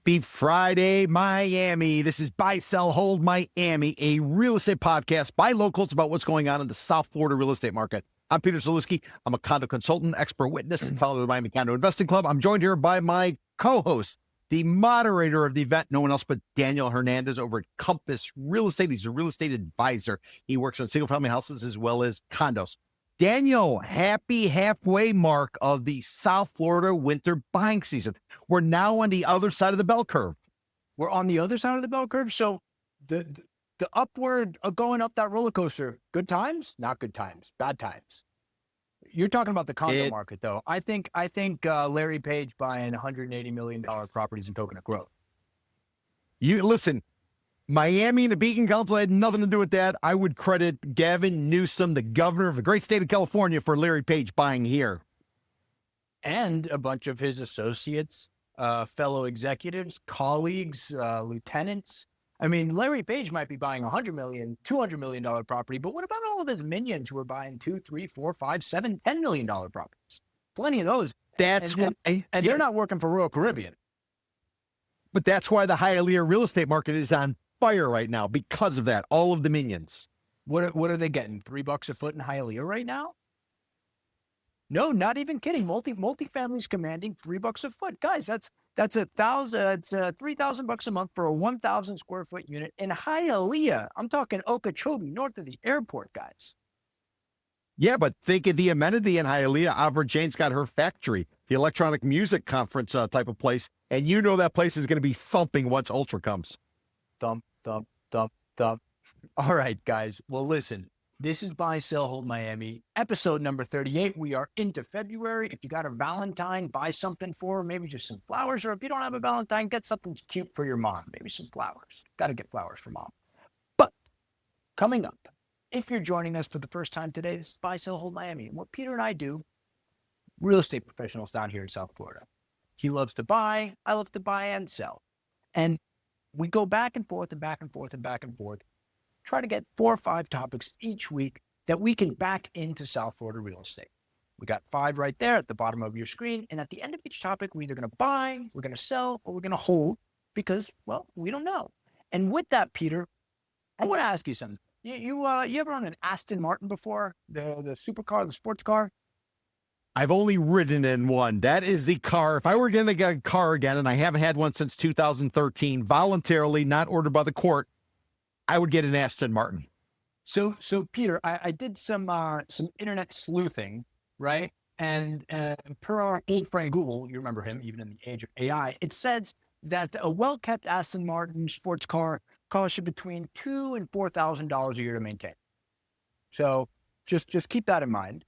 Happy Friday, Miami. This is Buy, Sell, Hold Miami, a real estate podcast by locals about what's going on in the South Florida real estate market. I'm Peter Zalewski. I'm a condo consultant, expert witness, and fellow of the Miami Condo Investing Club. I'm joined here by my co-host, the moderator of the event, no one else but Daniel Hernandez over at Compass Real Estate. He's a real estate advisor. He works on single-family houses as well as condos. Daniel, happy halfway mark of the South Florida winter buying season. We're now on the other side of the bell curve. We're on the other side of the bell curve. So the upward going up that roller coaster, good times, not good times, bad times. You're talking about the condo market, though. I think Larry Page buying $180 million properties in Coconut Grove. You listen. Miami and the Beacon Council had nothing to do with that. I would credit Gavin Newsom, the governor of the great state of California, for Larry Page buying here. And a bunch of his associates, fellow executives, colleagues, lieutenants. I mean, Larry Page might be buying $100 million, $200 million property, but what about all of his minions who are buying $2, $3, $4, $5, $7, $10 million properties? Plenty of those. And they're not working for Royal Caribbean. But that's why the Hialeah real estate market is on fire right now, because of that. All of the minions. What are they getting? $3 a foot in Hialeah right now? No, not even kidding. Multifamily's commanding $3 a foot, guys. That's $3,000 a month for a 1,000 square foot unit in Hialeah. I'm talking Okeechobee, north of the airport, guys. Yeah, but think of the amenity in Hialeah. Avra Jane's got her factory, the electronic music conference type of place, and you know that place is going to be thumping once Ultra comes. Thump, thump, thump, thump. All right, guys. Well, listen, this is Buy, Sell, Hold Miami, episode number 38. We are into February. If you got a Valentine, buy something for her, maybe just some flowers. Or if you don't have a Valentine, get something cute for your mom, maybe some flowers. Got to get flowers for mom. But coming up, if you're joining us for the first time today, this is Buy, Sell, Hold Miami. And what Peter and I do, real estate professionals down here in South Florida. He loves to buy. I love to buy and sell. And we go back and forth and back and forth and back and forth, try to get 4 or 5 topics each week that we can back into South Florida real estate. We got 5 right there at the bottom of your screen. And at the end of each topic, we're either going to buy, we're going to sell, or we're going to hold because, well, we don't know. And with that, Peter, I want to ask you something. You ever owned an Aston Martin before? The supercar, the sports car? I've only ridden in one. That is the car. If I were going to get a car again, and I haven't had one since 2013, voluntarily, not ordered by the court, I would get an Aston Martin. So Peter, I did some internet sleuthing, right? And per our old friend Google, you remember him, even in the age of AI, it says that a well-kept Aston Martin sports car costs you between $2,000 and $4,000 a year to maintain. So just keep that in mind.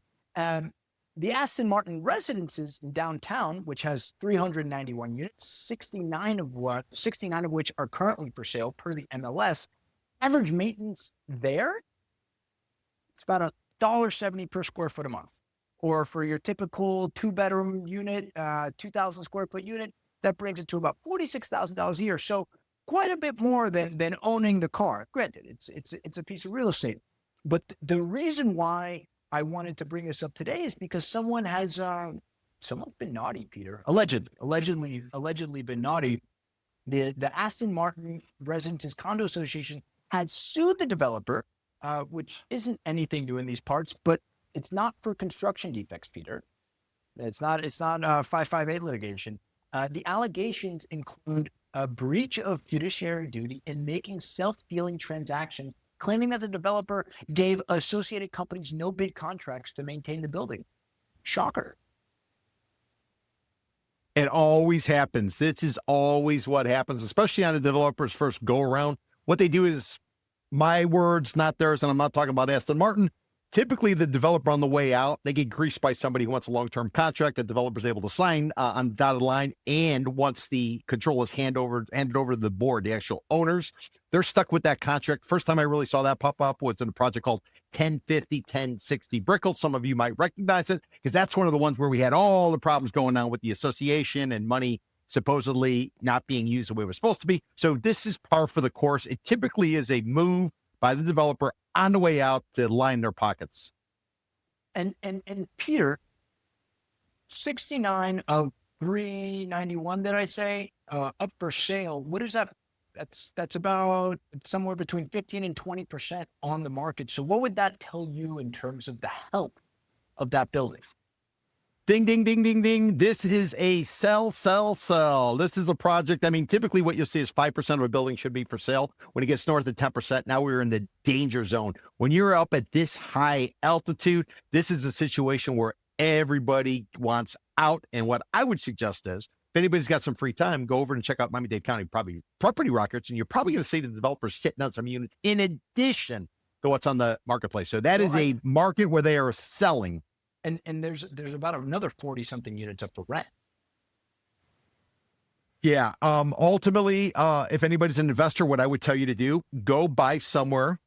The Aston Martin residences in downtown, which has 391 units, 69 of which are currently for sale per the MLS, average maintenance there, it's about $1.70 per square foot a month. Or for your typical 2-bedroom unit, 2,000 square foot unit, that brings it to about $46,000 a year. So quite a bit more than owning the car. Granted, it's a piece of real estate. But the reason why I wanted to bring this up today is because someone's been naughty, Peter. Allegedly been naughty. The Aston Martin Residents Condo Association had sued the developer, which isn't anything new in these parts, but it's not for construction defects, Peter. It's not 558 litigation. The allegations include a breach of fiduciary duty in making self-dealing transactions, claiming that the developer gave associated companies no-bid contracts to maintain the building. Shocker. It always happens. This is always what happens, especially on a developer's first go-around. What they do is, my words, not theirs, and I'm not talking about Aston Martin. Typically, the developer on the way out, they get greased by somebody who wants a long-term contract that developer's able to sign on the dotted line. And once the control is handed over to the board, the actual owners, they're stuck with that contract. First time I really saw that pop up was in a project called 1050, 1060 Brickell. Some of you might recognize it because that's one of the ones where we had all the problems going on with the association and money supposedly not being used the way it was supposed to be. So this is par for the course. It typically is a move by the developer on the way out to line their pockets. And Peter, 69 of 391, did I say? Up for sale. What is that? That's about somewhere between 15 and 20% on the market. So what would that tell you in terms of the health of that building? Ding, ding, ding, ding, ding. This is a sell, sell, sell. This is a project. I mean, typically what you'll see is 5% of a building should be for sale. When it gets north of 10%, now we're in the danger zone. When you're up at this high altitude, this is a situation where everybody wants out. And what I would suggest is, if anybody's got some free time, go over and check out Miami-Dade County property rockets, and you're probably going to see the developers sitting on some units in addition to what's on the marketplace. So that is a market where they are selling. And there's about another 40 something units up for rent. Yeah. Ultimately, if anybody's an investor, what I would tell you to do, go buy somewhere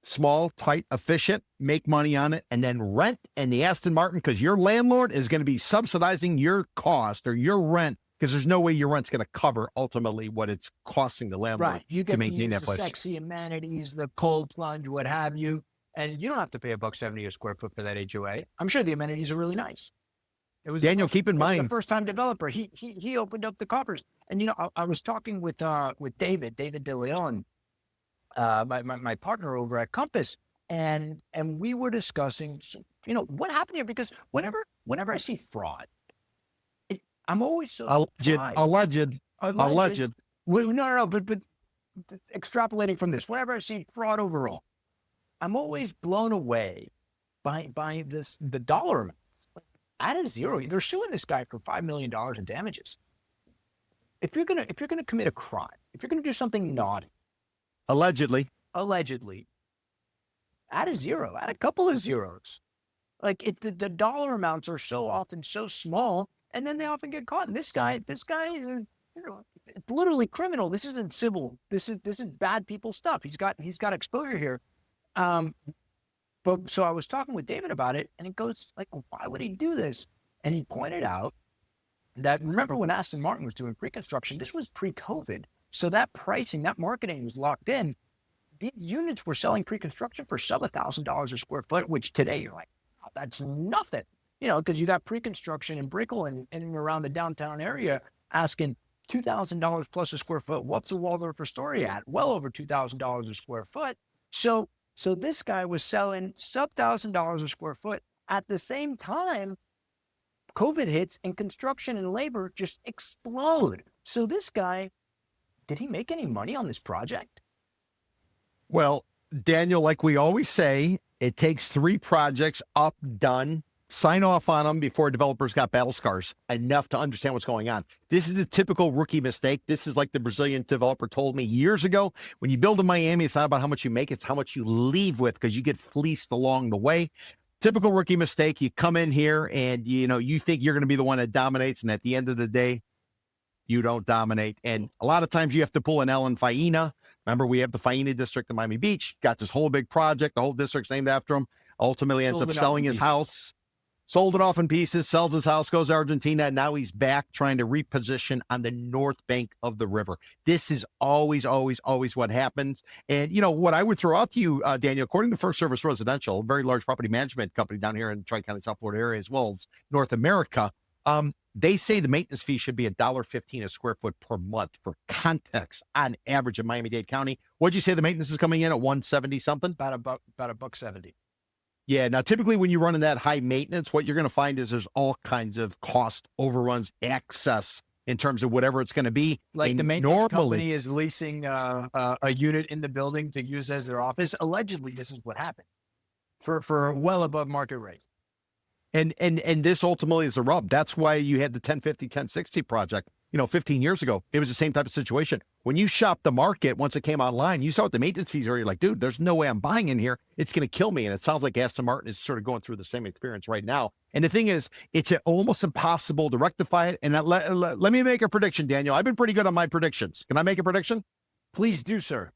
small, tight, efficient, make money on it, and then rent. And the Aston Martin, because your landlord is going to be subsidizing your cost or your rent, because there's no way your rent's going to cover ultimately what it's costing the landlord Right. You get to maintain that the place. sexy amenities, the cold plunge, what have you. And you don't have to pay $1.70 a square foot for that HOA. I'm sure the amenities are really nice. It was Daniel, keep in mind, the first time developer. He opened up the coffers. And I was talking with David De Leon, my partner over at Compass, and we were discussing what happened here, because whenever I see fraud, I'm always so alleged. Well, no, but extrapolating from this, whenever I see fraud overall, I'm always blown away by the dollar amount. At a zero, they're suing this guy for $5 million in damages. If you're gonna commit a crime, if you're gonna do something naughty, allegedly, add a zero, add a couple of zeros. Like the dollar amounts are so often so small, and then they often get caught. And this guy is it's literally criminal. This isn't civil. This is bad people stuff. He's got exposure here. But so I was talking with David about it, and it goes like, why would he do this? And he pointed out that, remember when Aston Martin was doing pre-construction, this was pre-COVID. So that pricing, that marketing was locked in. These units were selling pre-construction for sub $1,000 a square foot, which today you're like, oh, that's nothing. Because you got pre-construction in Brickell and around the downtown area asking $2,000 plus a square foot. What's the Waldorf Astoria at? Well over $2,000 a square foot. So this guy was selling sub $1,000 a square foot. At the same time, COVID hits and construction and labor just explode. So this guy, did he make any money on this project? Well, Daniel, like we always say, it takes 3 projects up, done, sign off on them before developers got battle scars enough to understand what's going on. This is a typical rookie mistake. This is like the Brazilian developer told me years ago. When you build in Miami, it's not about how much you make, it's how much you leave with, because you get fleeced along the way. Typical rookie mistake. You come in here and you think you're going to be the one that dominates, and at the end of the day, you don't dominate. And a lot of times you have to pull an Ellen Faina. Remember, we have the Faina district in Miami Beach, got this whole big project. The whole district's named after him. Ultimately ends up selling his house. Sold it off in pieces, sells his house, goes to Argentina, and now he's back trying to reposition on the north bank of the river. This is always, always, always what happens. And, what I would throw out to you, Daniel, according to First Service Residential, a very large property management company down here in Tri-County, South Florida area, as well as North America, they say the maintenance fee should be $1.15 a square foot per month. For context, on average in Miami-Dade County, what'd you say the maintenance is coming in at 170 something? About $1.70. Yeah. Now, typically when you run in that high maintenance, what you're going to find is there's all kinds of cost overruns, excess in terms of whatever it's going to be. Like the maintenance company is leasing a unit in the building to use as their office. Allegedly, this is what happened for well above market rate. And this ultimately is a rub. That's why you had the 1050, 1060 project, 15 years ago. It was the same type of situation. When you shop the market, once it came online, you saw what the maintenance fees are. You're like, dude, there's no way I'm buying in here. It's going to kill me. And it sounds like Aston Martin is sort of going through the same experience right now. And the thing is, it's almost impossible to rectify it. And let me make a prediction, Daniel. I've been pretty good on my predictions. Can I make a prediction? Please do, sir.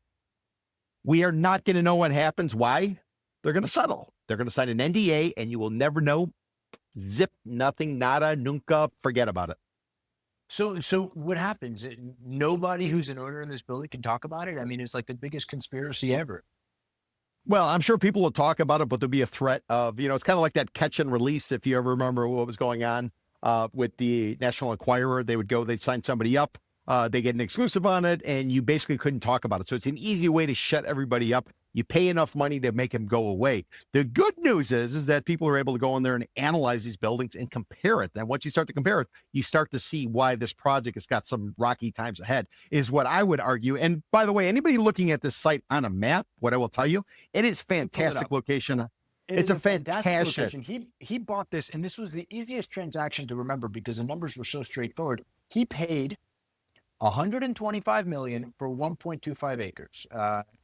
We are not going to know what happens. Why? They're going to settle. They're going to sign an NDA, and you will never know. Zip, nothing, nada, nunca, forget about it. So what happens? Nobody who's an owner in this building can talk about it? I mean, it's like the biggest conspiracy ever. Well, I'm sure people will talk about it, but there'll be a threat of, it's kind of like that catch and release, if you ever remember what was going on. with the National Enquirer. They would go, they'd sign somebody up, they get an exclusive on it, and you basically couldn't talk about it. So it's an easy way to shut everybody up. You pay enough money to make them go away. The good news is that people are able to go in there and analyze these buildings and compare it. And once you start to compare it, you start to see why this project has got some rocky times ahead, is what I would argue. And by the way, anybody looking at this site on a map, what I will tell you, it is fantastic location. It's a fantastic location. He bought this, and this was the easiest transaction to remember because the numbers were so straightforward. He paid $125 million for 1.25 acres.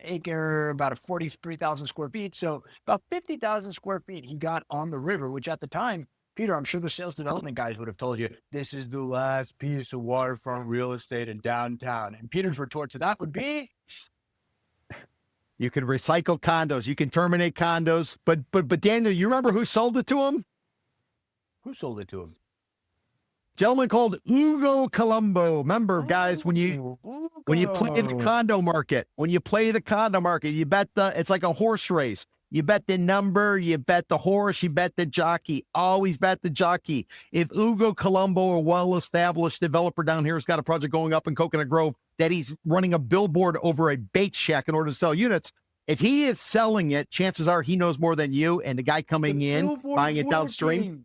Acre, about 43,000 square feet. So about 50,000 square feet he got on the river, which at the time, Peter, I'm sure the sales development guys would have told you, this is the last piece of waterfront real estate in downtown. And Peter's retort to that would be, you can recycle condos, you can terminate condos. But Daniel, you remember who sold it to him? Who sold it to him? Gentleman called Ugo Colombo. Remember, guys, when you play the condo market, you bet it's like a horse race. You bet the number, you bet the horse, you bet the jockey. Always bet the jockey. If Ugo Colombo, a well-established developer down here, has got a project going up in Coconut Grove that he's running a billboard over a bait shack in order to sell units, if he is selling it, chances are he knows more than you, and the guy coming in, buying it downstream,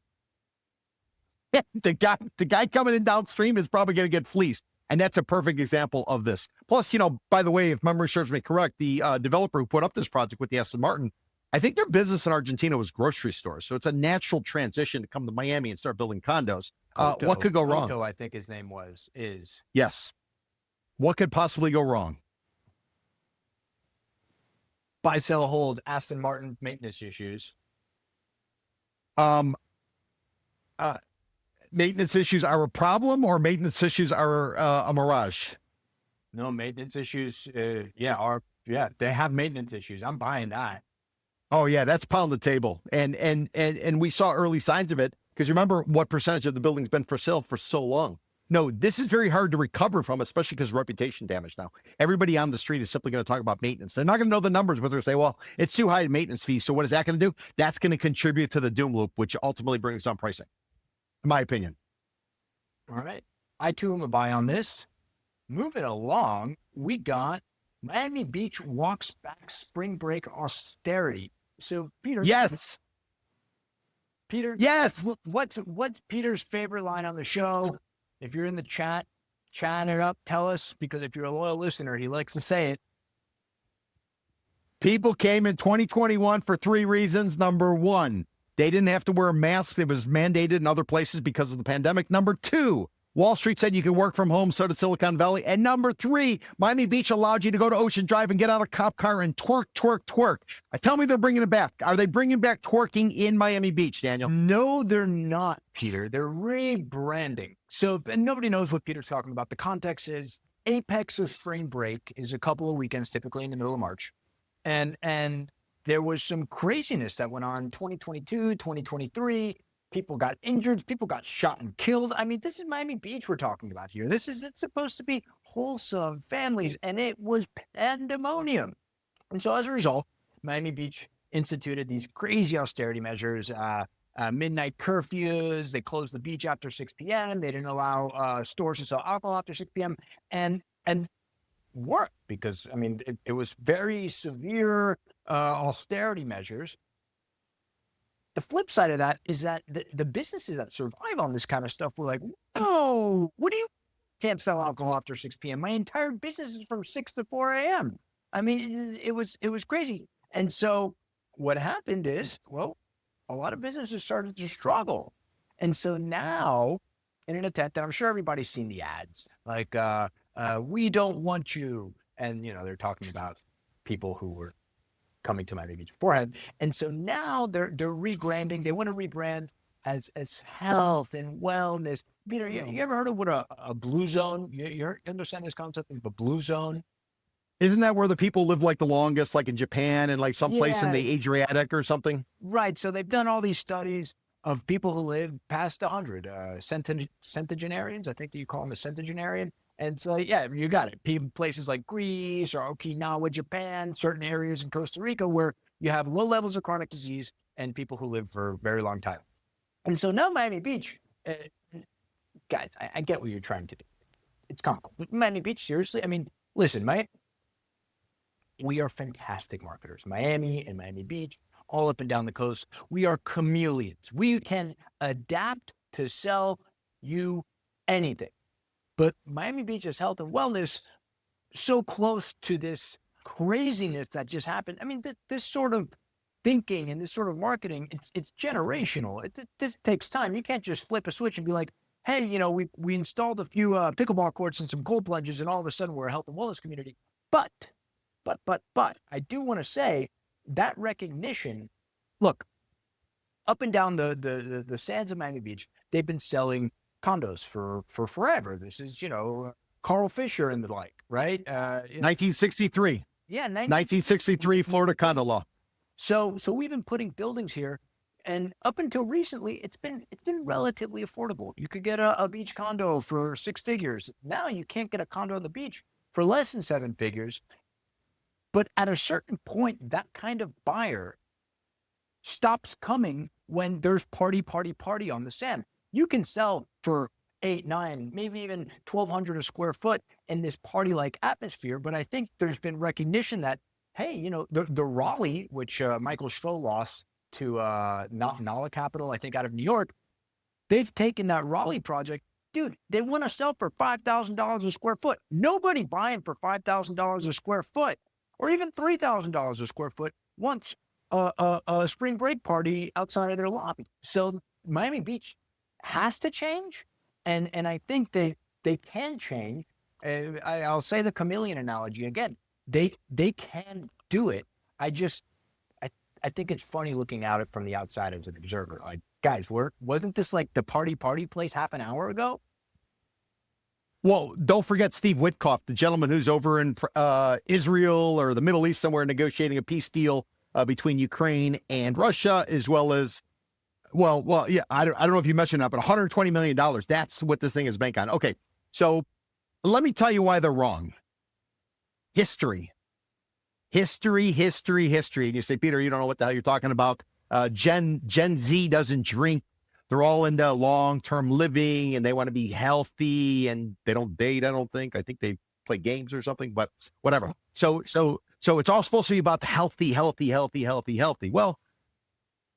the guy coming in downstream is probably going to get fleeced. And that's a perfect example of this. Plus, by the way, if memory serves me correct, the developer who put up this project with the Aston Martin, I think their business in Argentina was grocery stores. So it's a natural transition to come to Miami and start building condos. What could go wrong? Coto, I think his name is. Yes. What could possibly go wrong? Buy, sell, hold, Aston Martin maintenance issues. Maintenance issues are a problem, or maintenance issues are a mirage? No, maintenance issues. They have maintenance issues. I'm buying that. Oh yeah, that's pound the table, and we saw early signs of it, because remember what percentage of the building's been for sale for so long. No, this is very hard to recover from, especially because reputation damage now. Everybody on the street is simply going to talk about maintenance. They're not going to know the numbers, but they're going to say, well, it's too high in maintenance fees. So what is that going to do? That's going to contribute to the doom loop, which ultimately brings down pricing, in my opinion. All right. I too am a buy on this. Moving along, we got Miami Beach walks back spring break austerity. So, Peter. Yes. Peter. Yes. What's Peter's favorite line on the show? If you're in the chat it up, tell us, because if you're a loyal listener, he likes to say it. People came in 2021 for 3 reasons. Number 1, they didn't have to wear a mask. It was mandated in other places because of the pandemic. Number 2, Wall Street said you could work from home, so did Silicon Valley. And number 3, Miami Beach allowed you to go to Ocean Drive and get out of a cop car and twerk, twerk, twerk. Tell me they're bringing it back. Are they bringing back twerking in Miami Beach, Daniel? No, they're not, Peter. They're rebranding. So and nobody knows what Peter's talking about. The context is apex of spring break is a couple of weekends, typically in the middle of March. And there was some craziness that went on 2022, 2023. People got injured. People got shot and killed. I mean, this is Miami Beach we're talking about here. It's supposed to be wholesome families, and it was pandemonium. And so as a result, Miami Beach instituted these crazy austerity measures, midnight curfews. They closed the beach after 6 p.m. They didn't allow stores to sell alcohol after 6 p.m. And worked because, I mean, it was very severe austerity measures. The flip side of that is that the businesses that survive on this kind of stuff were like, oh, what do you can't sell alcohol after 6 p.m.? My entire business is from 6 to 4 a.m. I mean, it was crazy. And so what happened is, well, a lot of businesses started to struggle. And so now, in an attempt, and I'm sure everybody's seen the ads, like, we don't want you. And, they're talking about people who were coming to Miami Beach beforehand. And so now they're rebranding. They want to rebrand as health and wellness. Peter, you ever heard of what a blue zone? You understand this concept of a blue zone? Isn't that where the people live like the longest, like in Japan and like someplace in the Adriatic or something? Right. So they've done all these studies of people who live past 100, centenarians. I think that you call them a centenarian. And so, yeah, you got it. Places like Greece or Okinawa, Japan, certain areas in Costa Rica where you have low levels of chronic disease and people who live for a very long time. And so now Miami Beach, guys, I get what you're trying to do. It's comical. Miami Beach, seriously? I mean, listen, we are fantastic marketers. Miami and Miami Beach, all up and down the coast. We are chameleons. We can adapt to sell you anything. But Miami Beach's health and wellness, so close to this craziness that just happened. I mean, this sort of thinking and this sort of marketing, it's generational. This takes time. You can't just flip a switch and be like, hey, we installed a few pickleball courts and some cold plunges, and all of a sudden we're a health and wellness community. But I do want to say that recognition, look, up and down the sands of Miami Beach, they've been selling condos for forever. This is, Carl Fisher and the like, right? 1963. Yeah, 1963 Florida condo law. So we've been putting buildings here, and up until recently, it's been relatively affordable. You could get a beach condo for 6 figures. Now you can't get a condo on the beach for less than 7 figures. But at a certain point, that kind of buyer stops coming when there's party on the sand. You can sell for 8, 9, maybe even 1,200 a square foot in this party-like atmosphere. But I think there's been recognition that, hey, the Raleigh, which Michael Schvo lost to Nala Capital, I think out of New York, they've taken that Raleigh project. Dude, they want to sell for $5,000 a square foot. Nobody buying for $5,000 a square foot or even $3,000 a square foot wants a spring break party outside of their lobby. So Miami Beach has to change, and I think they can change. I'll say the chameleon analogy again. They can do it. I think it's funny looking at it from the outside as an observer. Like, guys, wasn't this like the party place half an hour ago? Well, don't forget Steve Witkoff, the gentleman who's over in Israel or the Middle East somewhere negotiating a peace deal between Ukraine and Russia, as well as, yeah, I don't know if you mentioned that, but $120 million. That's what this thing is bank on. Okay, so let me tell you why they're wrong. History. And you say, Peter, you don't know what the hell you're talking about. Gen Z doesn't drink. They're all into long-term living, and they want to be healthy, and they don't date, I don't think. I think they play games or something, but whatever. So it's all supposed to be about the healthy. Well,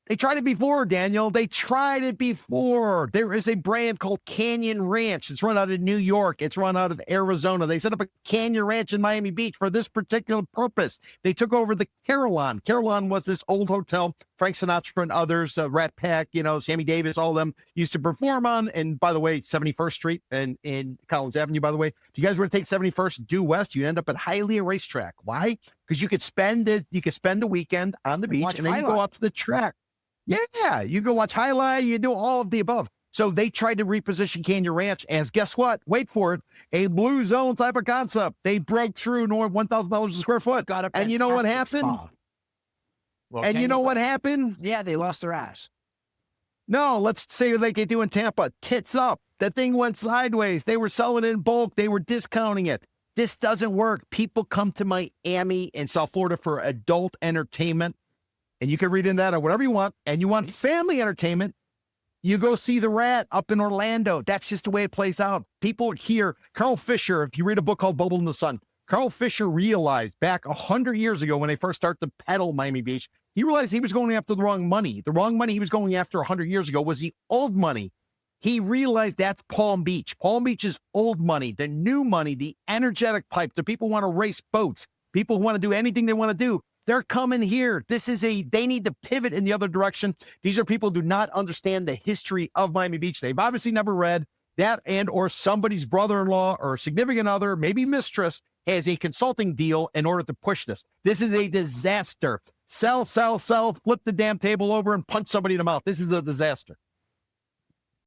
they tried it before, Daniel. They tried it before. There is a brand called Canyon Ranch. It's run out of New York. It's run out of Arizona. They set up a Canyon Ranch in Miami Beach for this particular purpose. They took over the Carillon. Carillon was this old hotel Frank Sinatra and others, Rat Pack, Sammy Davis, all of them used to perform on. And by the way, 71st Street and in Collins Avenue, by the way, if you guys were to take 71st due west, you'd end up at Hialeah Racetrack. Why? Because you could spend the weekend on the beach and then you go out to the track. Yeah, you go watch highlight, you do all of the above. So they tried to reposition Canyon Ranch as, guess what? Wait for it, a blue zone type of concept. They broke through north $1,000 a square foot. And you know what happened? What happened? Yeah, they lost their ass. No, let's say like they do in Tampa. Tits up. The thing went sideways. They were selling it in bulk. They were discounting it. This doesn't work. People come to Miami and South Florida for adult entertainment. And you can read in that or whatever you want. And you want family entertainment, you go see The Rat up in Orlando. That's just the way it plays out. People here, Carl Fisher, if you read a book called Bubble in the Sun, Carl Fisher realized back 100 years ago when they first started to peddle Miami Beach, he realized he was going after the wrong money. The wrong money he was going after 100 years ago was the old money. He realized that's Palm Beach. Palm Beach is old money. The new money, the energetic type, the people who want to race boats, people who want to do anything they want to do. They're coming here. They need to pivot in the other direction. These are people who do not understand the history of Miami Beach. They've obviously never read that, and or somebody's brother-in-law or significant other, maybe mistress, has a consulting deal in order to push this. This is a disaster. Sell, flip the damn table over and punch somebody in the mouth. This is a disaster.